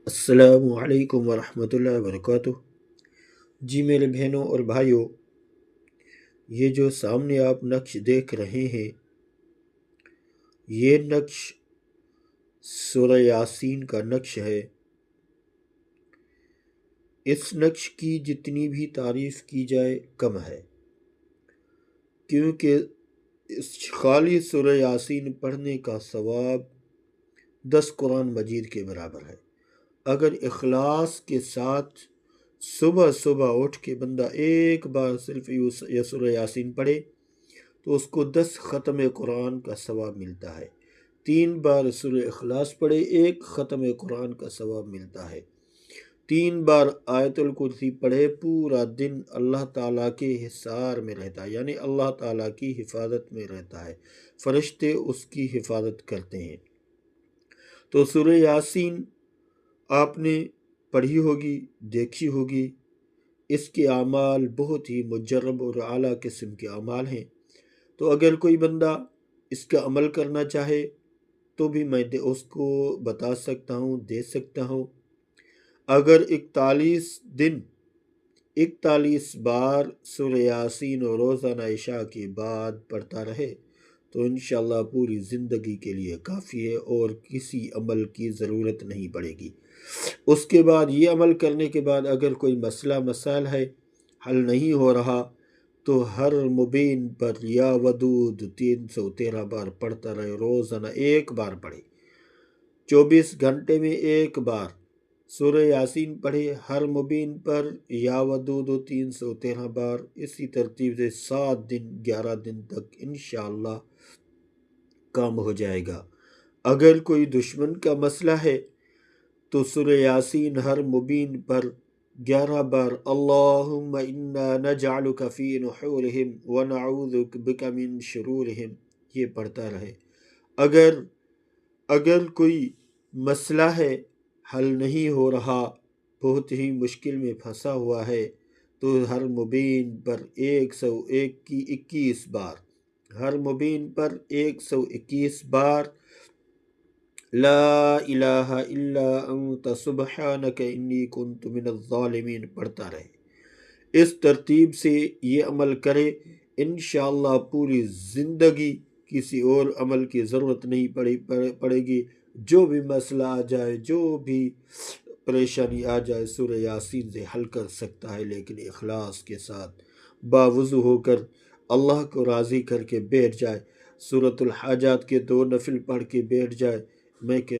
السلام علیکم ورحمۃ اللہ وبرکاتہ۔ جی میرے بہنوں اور بھائیوں، یہ جو سامنے آپ نقش دیکھ رہے ہیں، یہ نقش سورہ یاسین کا نقش ہے۔ اس نقش کی جتنی بھی تعریف کی جائے کم ہے، کیونکہ اس خالی سورہ یاسین پڑھنے کا ثواب 10 قرآن مجید کے برابر ہے۔ اگر اخلاص کے ساتھ صبح صبح اٹھ کے بندہ ایک بار صرف یہ سورہ یاسین پڑھے تو اس کو 10 ختم قرآن کا ثواب ملتا ہے۔ 3 بار سورہ اخلاص پڑھے، 1 ختم قرآن کا ثواب ملتا ہے۔ 3 بار آیت الکرسی پڑھے، پورا دن اللہ تعالیٰ کے حصار میں رہتا ہے، یعنی اللہ تعالیٰ کی حفاظت میں رہتا ہے، فرشتے اس کی حفاظت کرتے ہیں۔ تو سورہ یاسین آپ نے پڑھی ہوگی، دیکھی ہوگی۔ اس کے اعمال بہت ہی مجرب اور اعلیٰ قسم کے اعمال ہیں۔ تو اگر کوئی بندہ اس کا عمل کرنا چاہے تو بھی میں اس کو بتا سکتا ہوں، دے سکتا ہوں۔ اگر 41 بار سورہ یاسین اور روزانہ عشاء کے بعد پڑھتا رہے تو انشاءاللہ پوری زندگی کے لیے کافی ہے اور کسی عمل کی ضرورت نہیں پڑے گی۔ اس کے بعد یہ عمل کرنے کے بعد اگر کوئی مسائل ہے، حل نہیں ہو رہا، تو ہر مبین پر یا ودود 313 بار پڑھتا رہے، روزانہ 1 بار پڑھے، 24 گھنٹے میں 1 بار سورہ یاسین پڑھے، ہر مبین پر یا ودود 313 بار، اسی ترتیب سے 7 دن 11 دن تک انشاءاللہ کام ہو جائے گا۔ اگر کوئی دشمن کا مسئلہ ہے تو سورہ یاسین ہر مبین پر 11 بار اللہم انا نجعلک فی نحورہم ونعوذ بک من شرورہم یہ پڑھتا رہے۔ اگر کوئی مسئلہ ہے، حل نہیں ہو رہا، بہت ہی مشکل میں پھنسا ہوا ہے، تو ہر مبین پر 121 بار، ہر مبین پر 121 بار لا الہ الا انت سبحانک انی کنت من الظالمین پڑھتا رہے۔ اس ترتیب سے یہ عمل کرے، انشاءاللہ پوری زندگی کسی اور عمل کی ضرورت نہیں پڑے گی۔ جو بھی مسئلہ آ جائے، جو بھی پریشانی آ جائے، سورہ یاسین سے حل کر سکتا ہے، لیکن اخلاص کے ساتھ باوضو ہو کر اللہ کو راضی کر کے بیٹھ جائے، سورۃ الحاجات کے 2 نفل پڑھ کے بیٹھ جائے۔ میں کہ